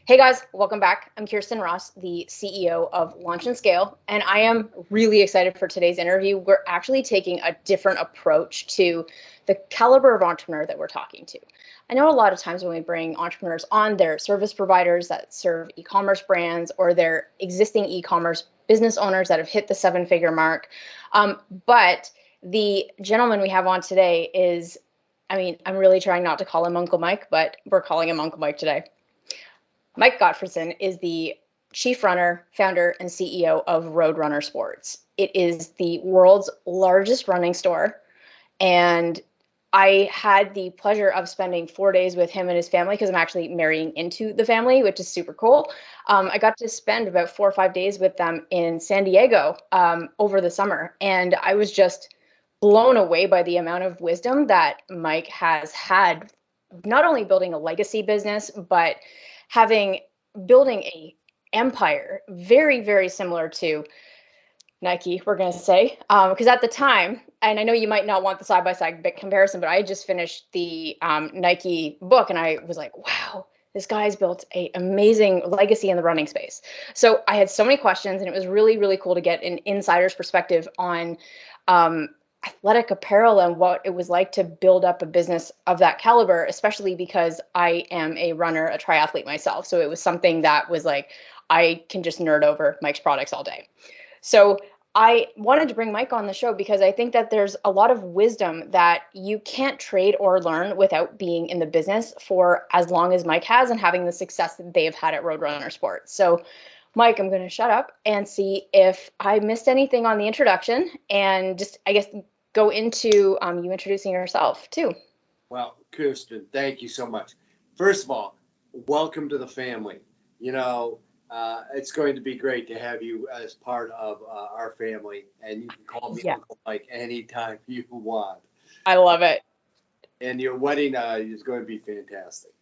Hey guys, welcome back. I'm Khierstyn Ross, the CEO of Launch and Scale, and I am really excited for today's interview. We're actually taking a different approach to the caliber of entrepreneur that we're talking to. I know a lot of times when we bring entrepreneurs on, they're service providers that serve e-commerce brands or they're existing e-commerce business owners that have hit the seven-figure mark. But the gentleman we have on today is, I'm really trying not to call him Uncle Mike, but we're calling him Uncle Mike today. Mike Gotfredson is the chief runner, founder, and CEO of Roadrunner Sports. It is the world's largest running store. And I had the pleasure of spending 4 days with him and his family because I'm actually marrying into the family, which is super cool. I got to spend about 4 or 5 days with them in San Diego over the summer. And I was just blown away by the amount of wisdom that Mike has had, not only building a legacy business, but building a empire very, very similar to Nike, we're going to say, because at the time, and I know you might not want the side-by-side comparison, but I just finished the Nike book and I was like, wow, this guy's built an amazing legacy in the running space. So I had so many questions and it was really, really cool to get an insider's perspective on athletic apparel and what it was like to build up a business of that caliber, especially because I am a runner, a triathlete myself. So it was something that was like, I can just nerd over Mike's products all day. So I wanted to bring Mike on the show because I think that there's a lot of wisdom that you can't trade or learn without being in the business for as long as Mike has and having the success that they've had at Roadrunner Sports. So Mike, I'm going to shut up and see if I missed anything on the introduction and just, I guess, go into you introducing yourself too. Well, Khierstyn, thank you so much. First of all, welcome to the family. It's going to be great to have you as part of our family, and you can call me Uncle Mike anytime you want. I love it. And your wedding is going to be fantastic.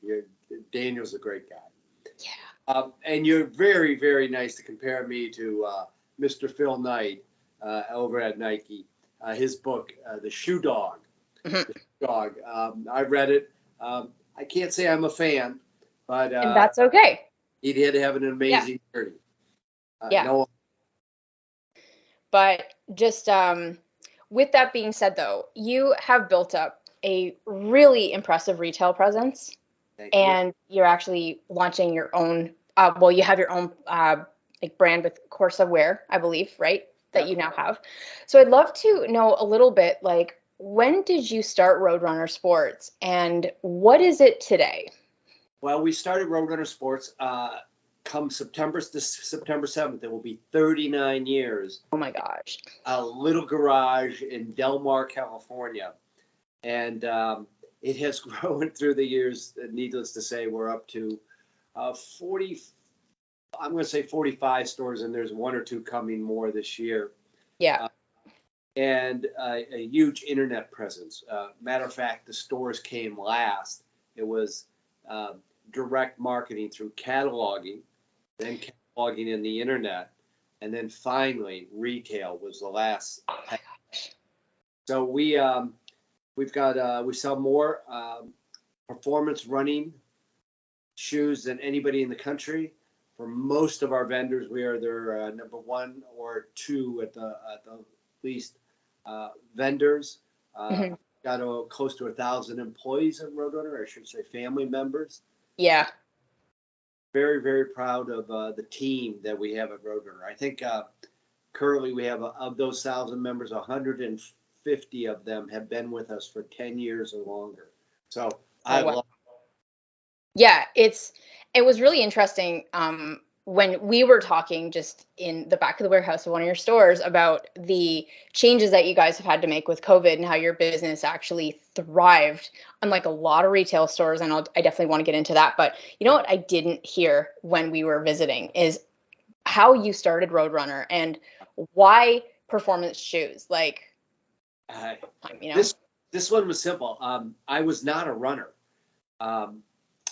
Daniel's a great guy. Yeah. And you're very, very nice to compare me to Mr. Phil Knight over at Nike. His book, The Shoe Dog. Mm-hmm. The Shoe Dog. I read it. I can't say I'm a fan, but and that's okay. He did have an amazing journey. No. But just with that being said, though, you have built up a really impressive retail presence, and you're actually launching your own. You have your own brand with Corsa Wear, I believe, right? That you now have. So I'd love to know a little bit, like, when did you start Roadrunner Sports and what is it today? Well, we started Roadrunner Sports come September 7th. It will be 39 years. Oh my gosh. A little garage in Del Mar, California. And it has grown through the years. Needless to say, we're up to 40. I'm going to say 45 stores, and there's one or two coming more this year. Yeah. And a huge internet presence. Matter of fact, the stores came last. It was direct marketing through cataloging, then cataloging in the internet, and then finally retail was the last. Oh my gosh. So we sell more performance running shoes than anybody in the country. For most of our vendors, we are their number one or two at the least vendors. Got close to 1,000 employees at Roadrunner, I should say family members. Yeah. Very, very proud of the team that we have at Roadrunner. I think currently we have, of those 1,000 members, 150 of them have been with us for 10 years or longer. So I love it. Yeah, it was really interesting when we were talking just in the back of the warehouse of one of your stores about the changes that you guys have had to make with COVID and how your business actually thrived, unlike a lot of retail stores. And I definitely want to get into that. But you know what I didn't hear when we were visiting is how you started Roadrunner and why performance shoes. Like, this one was simple. I was not a runner.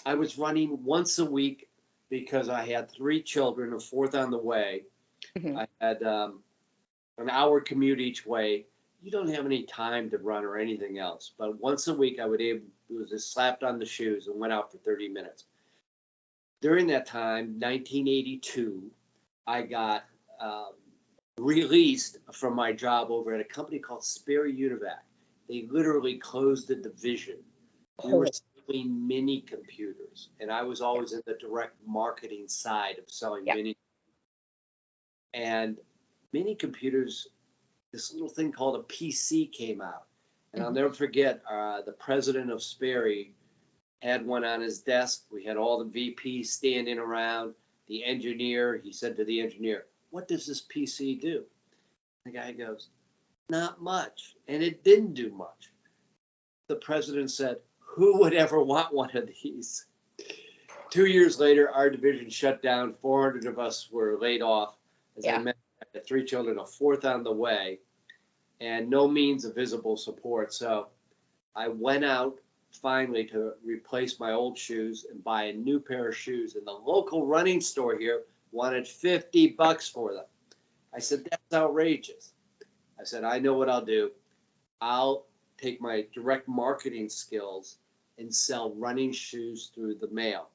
I was running once a week because I had 3 children, a 4th on the way. Mm-hmm. I had an hour commute each way. You don't have any time to run or anything else. But once a week, I was just slapped on the shoes and went out for 30 minutes. during that time, 1982, I got released from my job over at a company called Sperry Univac. They literally closed the division. We were selling mini computers, and I was always in the direct marketing side of selling mini. And mini computers, this little thing called a PC came out. And I'll never forget, the president of Sperry had one on his desk. We had all the VPs standing around. The engineer, he said to the engineer, "What does this PC do?" The guy goes, "Not much." And it didn't do much. The president said, "Who would ever want one of these?" 2 years later, our division shut down. 400 of us were laid off. As I mentioned, I had 3 children, a 4th on the way, and no means of visible support. So I went out finally to replace my old shoes and buy a new pair of shoes. And the local running store here wanted $50 for them. I said, "That's outrageous." I said, "I know what I'll do. I'll take my direct marketing skills and sell running shoes through the mail."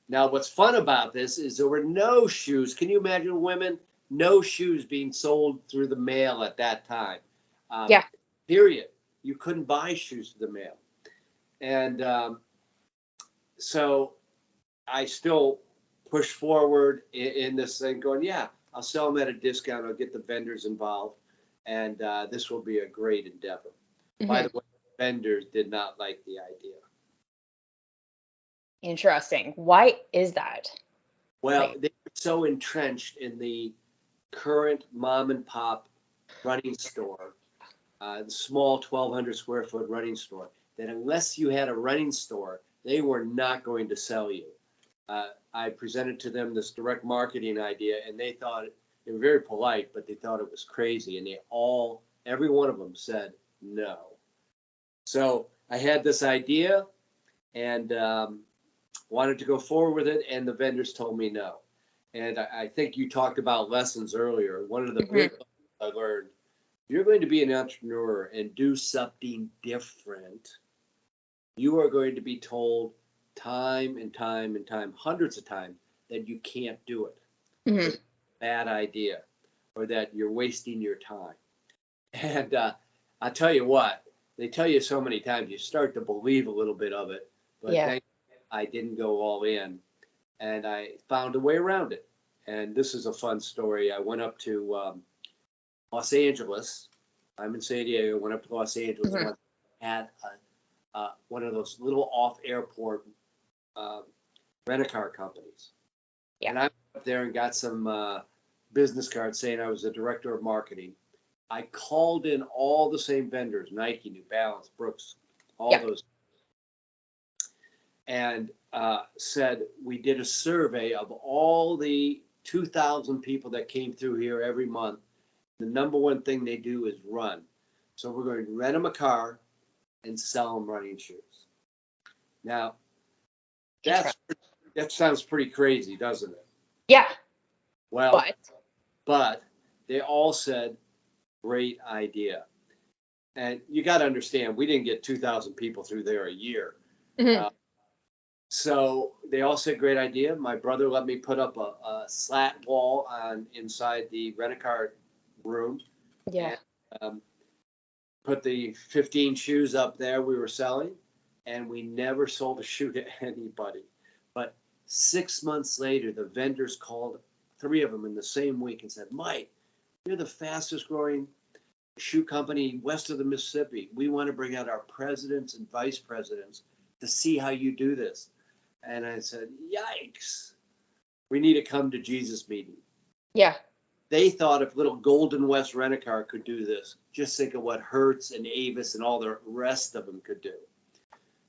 Now, what's fun about this is there were no shoes. Can you imagine women? No shoes being sold through the mail at that time. Period. You couldn't buy shoes through the mail. And so I still push forward in this thing going, I'll sell them at a discount. I'll get the vendors involved. And this will be a great endeavor. By the way, vendors did not like the idea. Interesting. Why is that? Well, they were so entrenched in the current mom and pop running store, the small 1,200 square foot running store, that unless you had a running store, they were not going to sell you. I presented to them this direct marketing idea, and they thought, they were very polite, but they thought it was crazy. And every one of them said no. So I had this idea and wanted to go forward with it, and the vendors told me no. And I think you talked about lessons earlier. One of the big lessons I learned, you're going to be an entrepreneur and do something different, you are going to be told time and time and time, hundreds of times, that you can't do it. It's a bad idea, or that you're wasting your time. And I'll tell you what, they tell you so many times, you start to believe a little bit of it. But thank God I didn't go all in, and I found a way around it. And this is a fun story. I went up to Los Angeles. I'm in San Diego. Went up to Los Angeles and had one of those little off-airport rent-a-car companies. And I went up there and got some business cards saying I was the director of marketing. I called in all the same vendors, Nike, New Balance, Brooks, all those, and said we did a survey of all the 2,000 people that came through here every month. The number one thing they do is run. So we're going to rent them a car and sell them running shoes. Now, that sounds pretty crazy, doesn't it? Yeah. Well, but they all said, great idea. And you got to understand, we didn't get 2,000 people through there a year. So they all said, great idea. My brother let me put up a slat wall inside the rent-a-car room. And, put the 15 shoes up there we were selling, and we never sold a shoe to anybody. But 6 months later, the vendors called, 3 of them in the same week, and said, "Mike, you're the fastest growing shoe company west of the Mississippi. We want to bring out our presidents and vice presidents to see how you do this." And I said, yikes, we need a come to Jesus meeting. Yeah. They thought if little Golden West Rent-A-Car could do this, just think of what Hertz and Avis and all the rest of them could do.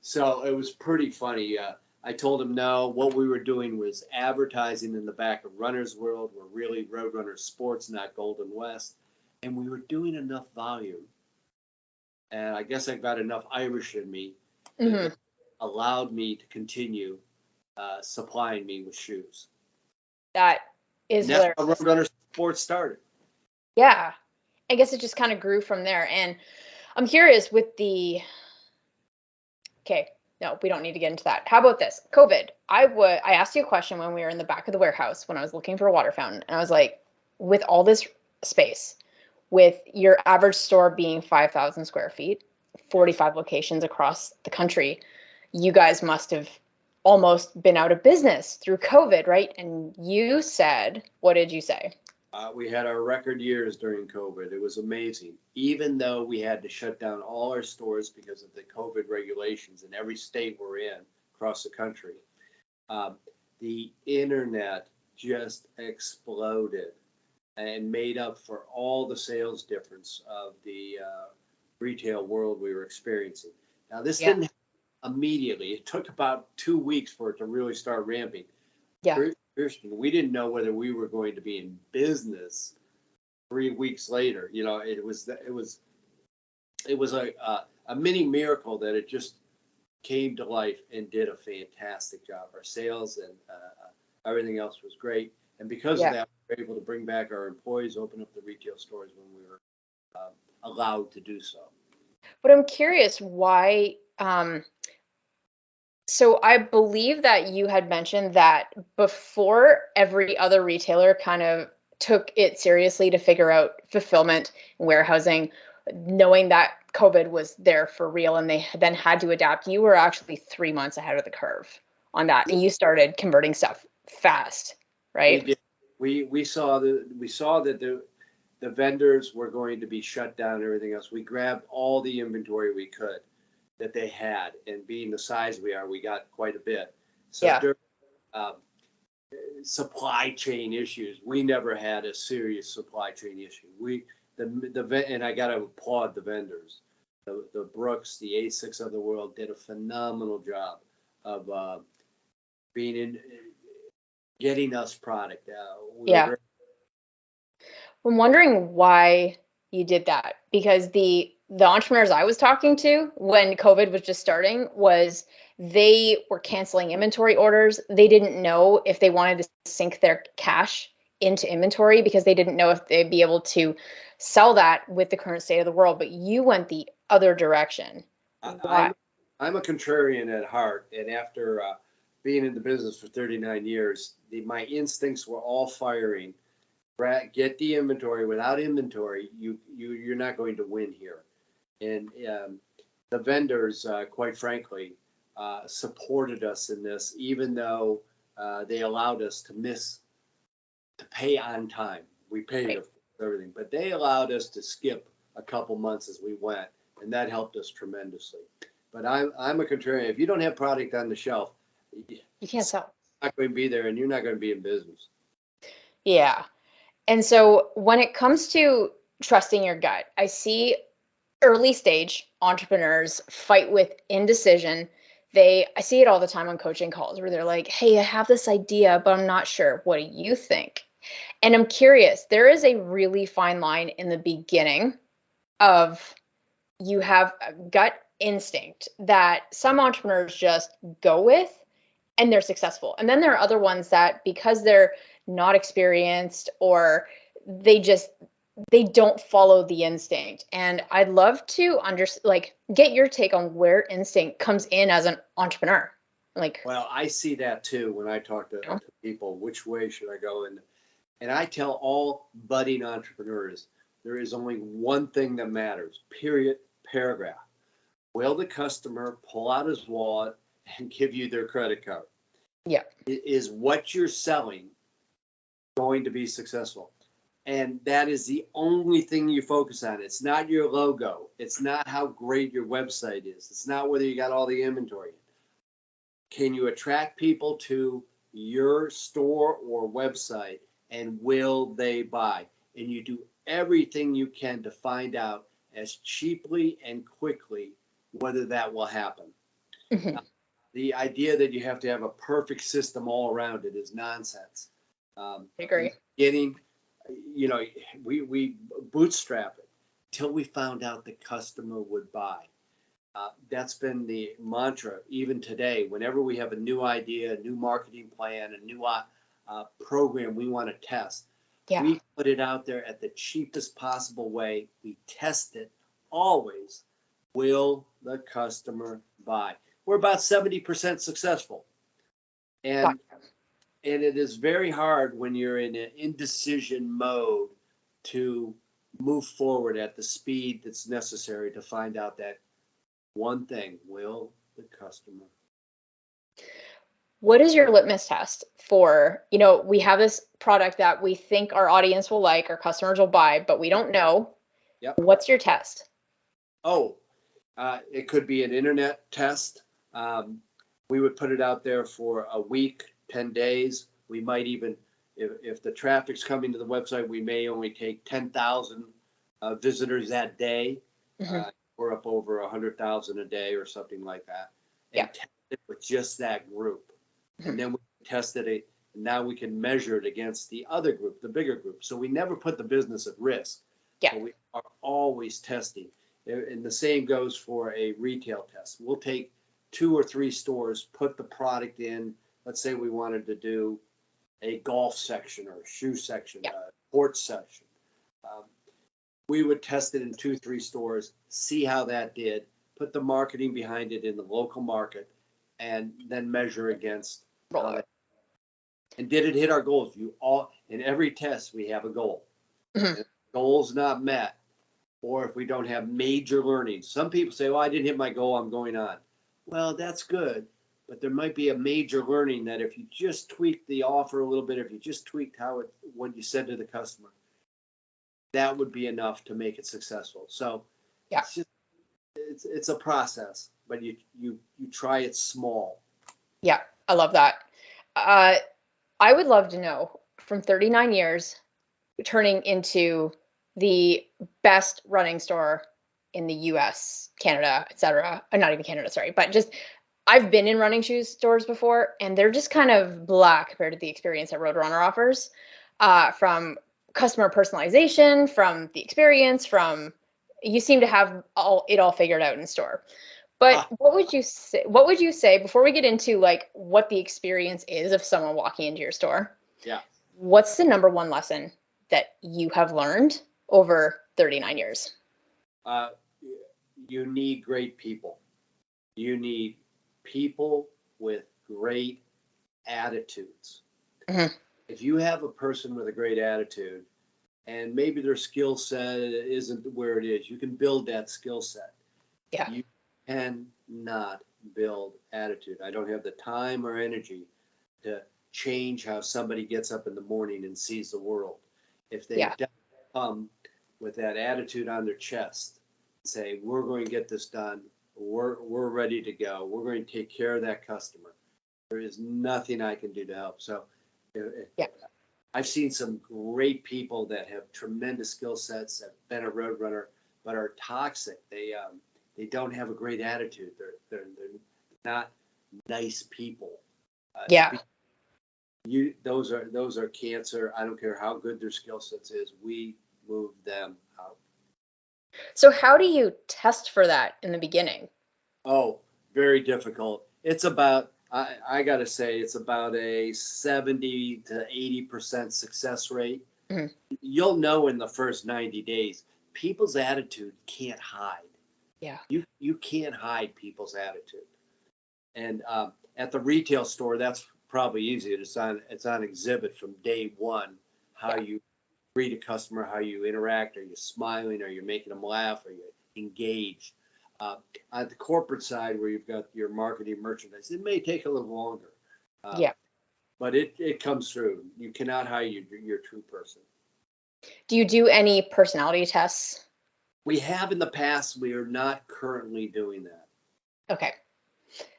So it was pretty funny. I told them no, what we were doing was advertising in the back of Runner's World. We're really Roadrunner Sports, not Golden West. And we were doing enough volume. And I guess I got enough Irish in me that allowed me to continue supplying me with shoes. That is hilarious. That's how Roadrunner Sports started. Yeah. I guess it just kind of grew from there. And I'm curious with No, we don't need to get into that. How about this? COVID. I asked you a question when we were in the back of the warehouse when I was looking for a water fountain. And I was like, with all this space, with your average store being 5,000 square feet, 45 locations across the country, you guys must have almost been out of business through COVID, right? And you said, what did you say? We had our record years during COVID. It was amazing. Even though we had to shut down all our stores because of the COVID regulations in every state we're in across the country, the internet just exploded and made up for all the sales difference of the retail world we were experiencing. Now, this didn't happen immediately. It took about 2 weeks for it to really start ramping. Yeah. Khierstyn, we didn't know whether we were going to be in business 3 weeks later. You know, it was a mini miracle that it just came to life and did a fantastic job. Our sales and everything else was great, and because of that, we were able to bring back our employees, open up the retail stores when we were allowed to do so. But I'm curious why. So I believe that you had mentioned that before every other retailer kind of took it seriously to figure out fulfillment and warehousing, knowing that COVID was there for real and they then had to adapt, you were actually 3 months ahead of the curve on that. And you started converting stuff fast, right? We did. We saw that the vendors were going to be shut down and everything else. We grabbed all the inventory we could that they had, and being the size we are, we got quite a bit. So during supply chain issues, we never had a serious supply chain issue. And I got to applaud the vendors. The Brooks, the A6 of the world did a phenomenal job of getting us product. I'm wondering why you did that, because the entrepreneurs I was talking to when COVID was just starting was they were canceling inventory orders. They didn't know if they wanted to sink their cash into inventory because they didn't know if they'd be able to sell that with the current state of the world. But you went the other direction. I'm a contrarian at heart, and after being in the business for 39 years, my instincts were all firing. Get the inventory. Without inventory, you're not going to win here. And the vendors, quite frankly, supported us in this, even though they allowed us to pay on time. We paid for everything, but they allowed us to skip a couple months as we went, and that helped us tremendously. But I'm a contrarian. If you don't have product on the shelf, you can't sell. It's not going to be there, and you're not going to be in business. Yeah. And so when it comes to trusting your gut, I see early stage entrepreneurs fight with indecision. I see it all the time on coaching calls where they're like, hey, I have this idea, but I'm not sure. What do you think? And I'm curious, there is a really fine line in the beginning of you have a gut instinct that some entrepreneurs just go with and they're successful. And then there are other ones that because they're not experienced or they don't follow the instinct. And I'd love to get your take on where instinct comes in as an entrepreneur. Well, I see that too when I talk to people, which way should I go? And I tell all budding entrepreneurs, there is only one thing that matters, period, paragraph. Will the customer pull out his wallet and give you their credit card? Yeah. Is what you're selling going to be successful? And that is the only thing you focus on. It's not your logo. It's not how great your website is. It's not whether you got all the inventory. Can you attract people to your store or website, and will they buy? And you do everything you can to find out as cheaply and quickly whether that will happen. Mm-hmm. The idea that you have to have a perfect system all around it is nonsense. I agree. We bootstrap it till we found out the customer would buy. That's been the mantra even today. Whenever we have a new idea, a new marketing plan, a new program we want to test, we put it out there at the cheapest possible way. We test it always. Will the customer buy? we're about 70% successful. And it is very hard when you're in an indecision mode to move forward at the speed that's necessary to find out that one thing: will the customer? What is your litmus test for, we have this product that we think our audience will like, our customers will buy, but we don't know. Yep. What's your test? It could be an internet test. We would put it out there for a week, 10 days. We might even, if the traffic's coming to the website, we may only take 10,000 visitors that day. We're up over 100,000 a day or something like that. And test it with just that group. And then we tested it, and now we can measure it against the other group, the bigger group. So we never put the business at risk. Yeah. But we are always testing. And the same goes for a retail test. We'll take 2 or 3 stores, put the product in. Let's say we wanted to do a golf section or a shoe section, a sports section. We would test it in 2, 3 stores, see how that did, put the marketing behind it in the local market, and then measure against. And did it hit our goals? In every test, we have a goal. If the goal's not met, or if we don't have major learnings. Some people say, well, I didn't hit my goal, I'm going on. Well, that's good, but there might be a major learning that if you just tweak the offer a little bit, if you just tweaked what you said to the customer, that would be enough to make it successful. So it's a process, but you try it small. Yeah, I love that. I would love to know, from 39 years, turning into the best running store in the US, Canada, etc. Not even Canada, sorry, but just I've been in running shoes stores before, and they're just kind of blah compared to the experience that Roadrunner offers, from customer personalization, from the experience, from you seem to have it all figured out in store. But what would you say before we get into like what the experience is of someone walking into your store? Yeah. What's the number one lesson that you have learned over 39 years? You need great people. You need people with great attitudes. If you have a person with a great attitude and maybe their skill set isn't where it is, you can build that skill set. Yeah. You cannot build attitude. I don't have the time or energy to change how somebody gets up in the morning and sees the world. If they come with that attitude on their chest, say, we're going to get this done, we're ready to go, we're going to take care of that customer, there is nothing I can do to help. So I've seen some great people that have tremendous skill sets, have been a Roadrunner, but are toxic. They don't have a great attitude. They're not nice people. Those are cancer. I don't care how good their skill sets is. We move them out. So how do you test for that in the beginning? Oh, very difficult. It's about, I got to say, it's about a 70 to 80% success rate. You'll know in the first 90 days, people's attitude can't hide. Yeah. You can't hide people's attitude. And at the retail store, that's probably easier. It's on exhibit from day one, how you greet a customer, how you interact. Are you smiling? Are you making them laugh? Are you engaged? On the corporate side, where you've got your marketing, merchandise, it may take a little longer. But it comes through. You cannot hide your true person. Do you do any personality tests? We have in the past. We are not currently doing that. Okay.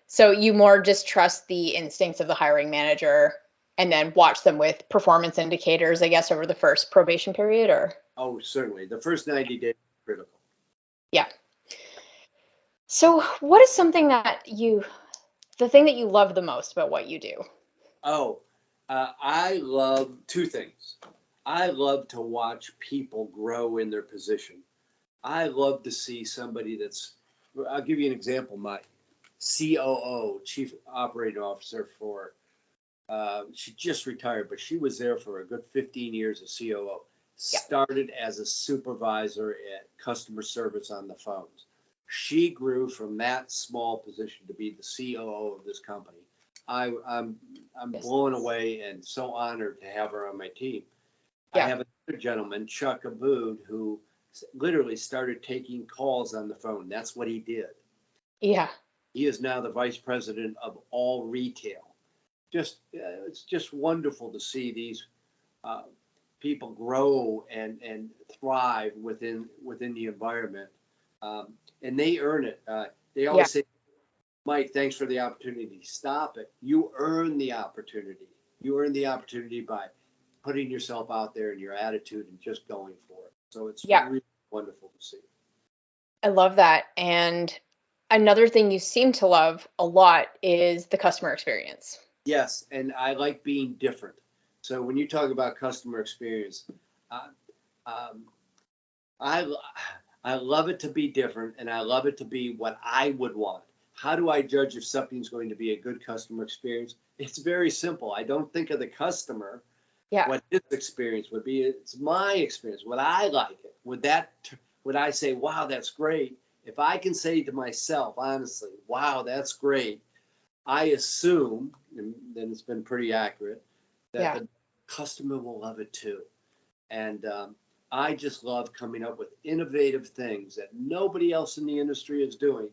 So you more just trust the instincts of the hiring manager and then watch them with performance indicators, I guess, over the first probation period, or? Oh, certainly. The first 90 days is critical. Yeah. So what is something the thing that you love the most about what you do? I love 2 things. I love to watch people grow in their position. I love to see somebody I'll give you an example. My COO, Chief Operating Officer she just retired, but she was there for a good 15 years as COO. Started as a supervisor at customer service on the phones. she grew from that small position to be the COO of this company. I'm blown away and so honored to have her on my team. Yeah. I have another gentleman, Chuck Abood, who literally started taking calls on the phone. That's what he did. Yeah. He is now the vice president of all retail. It's just wonderful to see these people grow and thrive within the environment, and they earn it. They always say, Mike, thanks for the opportunity. Stop it. You earn the opportunity. You earn the opportunity by putting yourself out there and your attitude and just going for it. So it's really wonderful to see. I love that. And another thing you seem to love a lot is the customer experience. Yes, and I like being different. So when you talk about customer experience, I love it to be different, and I love it to be what I would want. How do I judge if something's going to be a good customer experience? It's very simple. I don't think of the customer, what his experience would be. It's my experience. Would I like it? Would I say, wow, that's great? If I can say to myself, honestly, wow, that's great, I assume, and then it's been pretty accurate, that the customer will love it too. And I just love coming up with innovative things that nobody else in the industry is doing,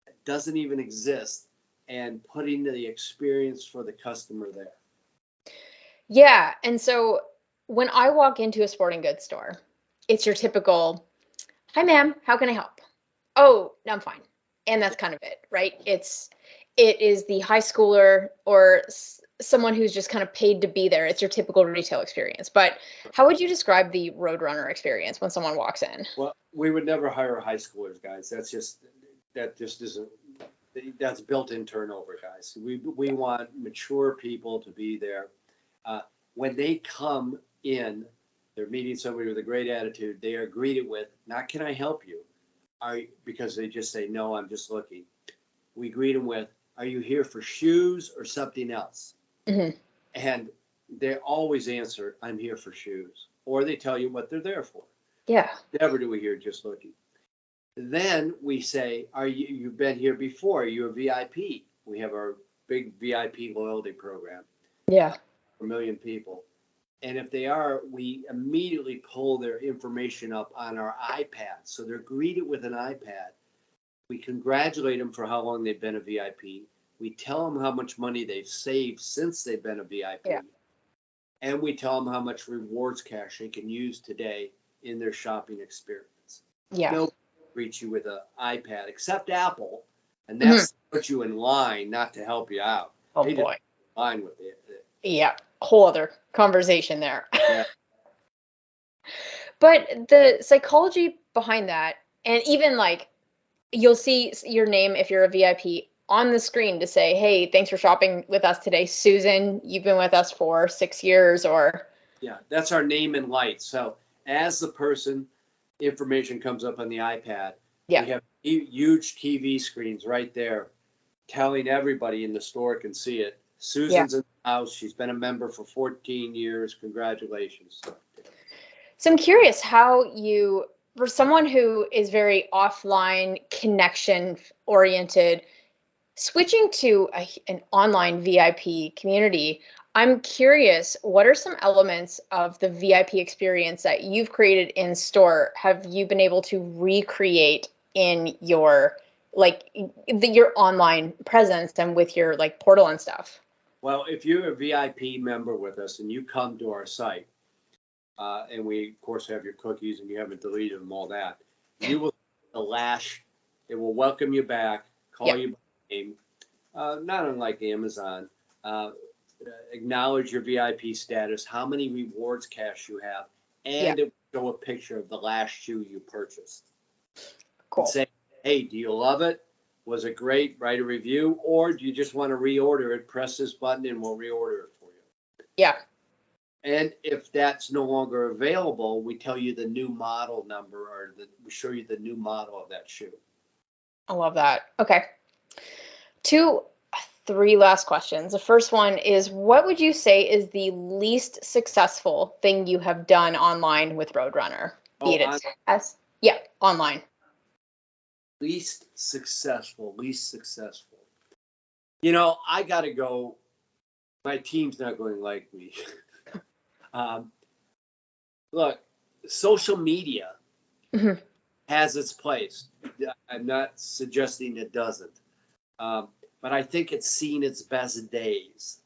that doesn't even exist, and putting the experience for the customer there. Yeah. And so when I walk into a sporting goods store, it's your typical, hi, ma'am, how can I help? Oh, no, I'm fine. And that's kind of it, right? It is the high schooler or someone who's just kind of paid to be there. It's your typical retail experience. But how would you describe the Roadrunner experience when someone walks in? Well, we would never hire high schoolers, guys. That just isn't. That's built-in turnover, guys. We want mature people to be there. When they come in, they're meeting somebody with a great attitude. They are greeted with, not can I help you? Because they just say, no, I'm just looking. We greet them with, are you here for shoes or something else? Mm-hmm. And they always answer, I'm here for shoes. Or they tell you what they're there for. Yeah. Never do we hear just looking. Then we say, you've been here before? Are you a VIP? We have our big VIP loyalty program. Yeah. For 1 million people. And if they are, we immediately pull their information up on our iPad. So they're greeted with an iPad. We congratulate them for how long they've been a VIP. We tell them how much money they've saved since they've been a VIP. Yeah. And we tell them how much rewards cash they can use today in their shopping experience. Yeah. Nobody greets you with an iPad except Apple. And that's to put you in line, not to help you out. Oh, boy. Just in line with it. Yeah. Whole other conversation there. Yeah. But the psychology behind that, and even like you'll see your name if you're a VIP on the screen to say, hey, thanks for shopping with us today, Susan. You've been with us for 6 years, or. Yeah, that's our name and light. So as the person, information comes up on the iPad. We have huge TV screens right there telling everybody in the store can see it. Susan's in the house. She's been a member for 14 years. Congratulations. So I'm curious how you, for someone who is very offline, connection oriented, switching to an online VIP community, I'm curious, what are some elements of the VIP experience that you've created in store have you been able to recreate in your your online presence and with your like portal and stuff? Well, if you're a VIP member with us and you come to our site, and we of course have your cookies and you haven't deleted them, all that, you will it will welcome you back, call you by name, not unlike Amazon, acknowledge your VIP status, how many rewards cash you have, and it will show a picture of the last shoe you purchased. Cool. And say, hey, do you love it? Was it great? Write a review. Or do you just want to reorder it? Press this button and we'll reorder it for you. Yeah. And if that's no longer available, we tell you the new model number, or we show you the new model of that shoe. I love that. Okay. 3 last questions. The first one is, what would you say is the least successful thing you have done online with Roadrunner? Online. Least successful. You know, I got to go. My team's not going like me. Look, social media has its place. I'm not suggesting it doesn't. But I think it's seen its best days.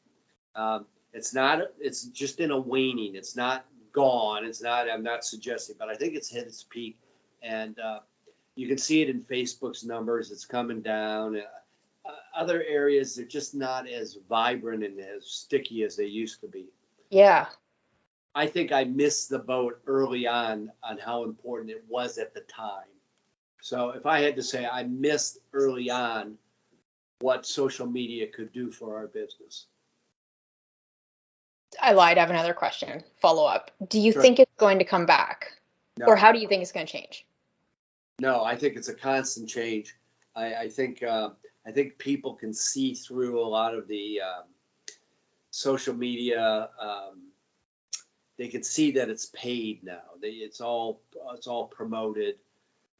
It's just in a waning. It's not gone. I'm not suggesting, but I think it's hit its peak. And you can see it in Facebook's numbers. It's coming down. Other areas, they're just not as vibrant and as sticky as they used to be. Yeah. I think I missed the boat early on how important it was at the time. So if I had to say, I missed early on what social media could do for our business. I lied. I have another question. Follow up. Do you think it's going to come back? No. Or how do you think it's going to change? No, I think it's a constant change. I think people can see through a lot of the social media. They can see that it's paid now. It's all promoted.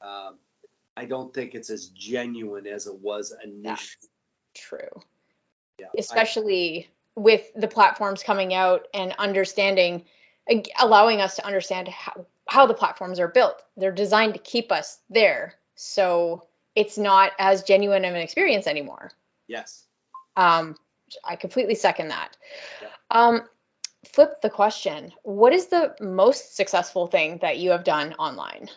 I don't think it's as genuine as it was initially. That's true. Yeah, especially with the platforms coming out and understanding, allowing us to understand how the platforms are built. They're designed to keep us there. So it's not as genuine of an experience anymore. Yes. I completely second that. Yeah. Flip the question. What is the most successful thing that you have done online?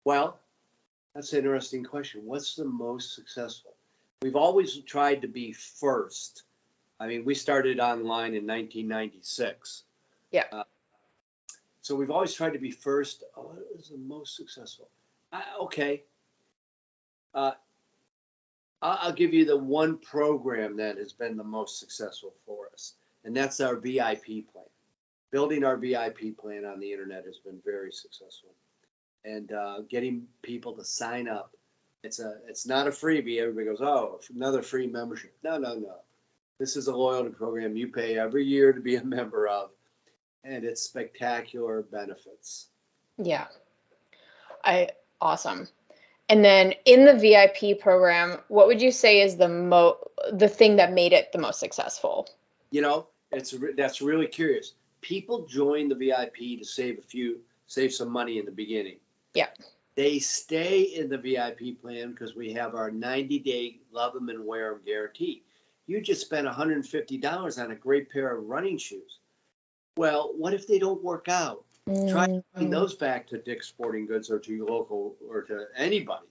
Well, that's an interesting question. What's the most successful? We've always tried to be first. I mean, we started online in 1996. Yeah. So we've always tried to be first. What is the most successful? Okay. I'll give you the one program that has been the most successful for us, and that's our VIP plan. Building our VIP plan on the internet has been very successful, and getting people to sign up. It's not a freebie. Everybody goes, oh, another free membership. No. This is a loyalty program you pay every year to be a member of, and it's spectacular benefits. Yeah. Awesome. And then in the VIP program, what would you say is the thing that made it the most successful? You know, that's really curious. People join the VIP to save some money in the beginning. Yeah. They stay in the VIP plan because we have our 90-day love them and wear them guarantee. You just spent $150 on a great pair of running shoes. Well, what if they don't work out? Try to bring those back to Dick's Sporting Goods or to your local or to anybody.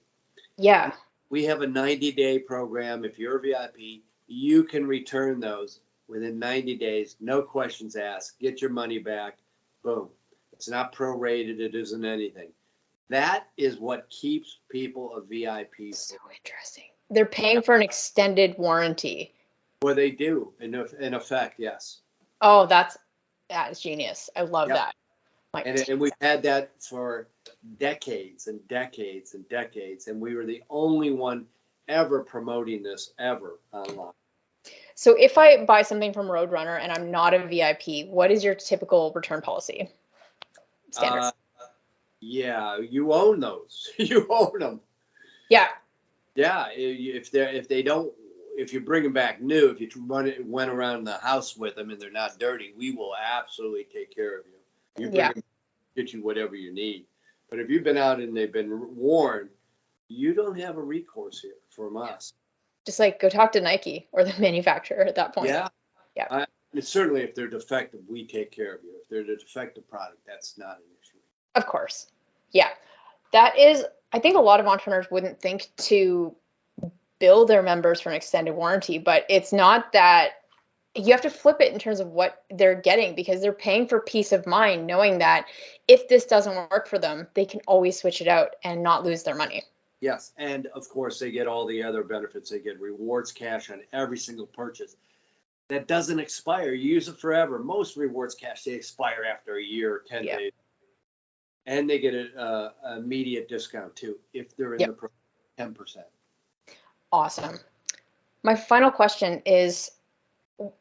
Yeah. We have a 90-day program. If you're a VIP, you can return those within 90 days. No questions asked. Get your money back. Boom. It's not prorated. It isn't anything. That is what keeps people a VIP. So interesting. They're paying for an extended warranty. Well, they do, in effect, yes. Oh, that is genius. I love that. And we've had that for decades and decades and decades, and we were the only one ever promoting this ever online. So if I buy something from Roadrunner and I'm not a VIP, what is your typical return policy? Standard. Yeah, you own those. You own them. Yeah. Yeah, if you bring them back new, if you went around the house with them and they're not dirty, we will absolutely take care of you. You bring them, get you whatever you need. But if you've been out and they've been worn, you don't have a recourse here from us. Just like go talk to Nike or the manufacturer at that point. Yeah. Certainly, if they're defective, we take care of you. If they're a defective product, that's not an issue. Of course. Yeah. That is, I think a lot of entrepreneurs wouldn't think to bill their members for an extended warranty, but it's not that. You have to flip it in terms of what they're getting because they're paying for peace of mind, knowing that if this doesn't work for them, they can always switch it out and not lose their money. Yes. And of course, they get all the other benefits. They get rewards cash on every single purchase. That doesn't expire. You use it forever. Most rewards cash, they expire after a year or 10 days. And they get an immediate discount too if they're in the program, 10%. Awesome. My final question is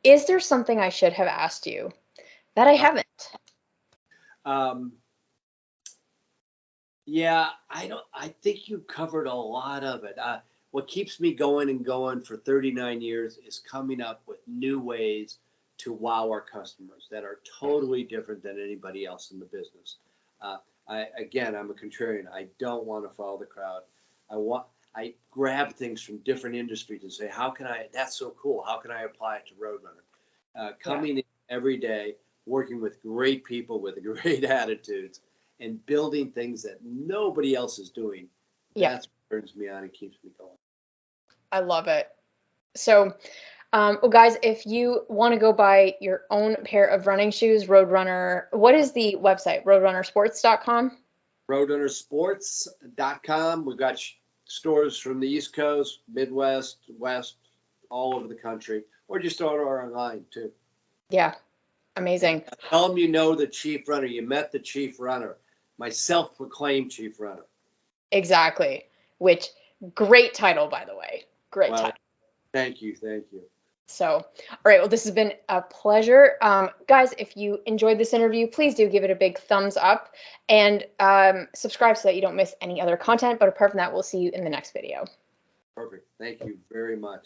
there something I should have asked you That I haven't. Yeah, I think you covered a lot of it. What keeps me going and going for 39 years is coming up with new ways to wow our customers that are totally different than anybody else in the business. I'm a contrarian. I don't want to follow the crowd. I grab things from different industries and say, that's so cool. How can I apply it to Roadrunner? Coming in every day, working with great people with great attitudes, and building things that nobody else is doing. That's what turns me on and keeps me going. I love it. So, well, guys, if you want to go buy your own pair of running shoes, Roadrunner, what is the website? Roadrunnersports.com? Roadrunnersports.com. We've got stores from the East Coast, Midwest, West, all over the country, or just order online too. Yeah, amazing. Tell them you know the chief runner. You met the chief runner, my self-proclaimed chief runner. Exactly. Which, great title, by the way. Great title. Thank you. So, all right. Well, this has been a pleasure. Guys, if you enjoyed this interview, please do give it a big thumbs up and subscribe so that you don't miss any other content. But apart from that, we'll see you in the next video. Perfect. Thank you very much.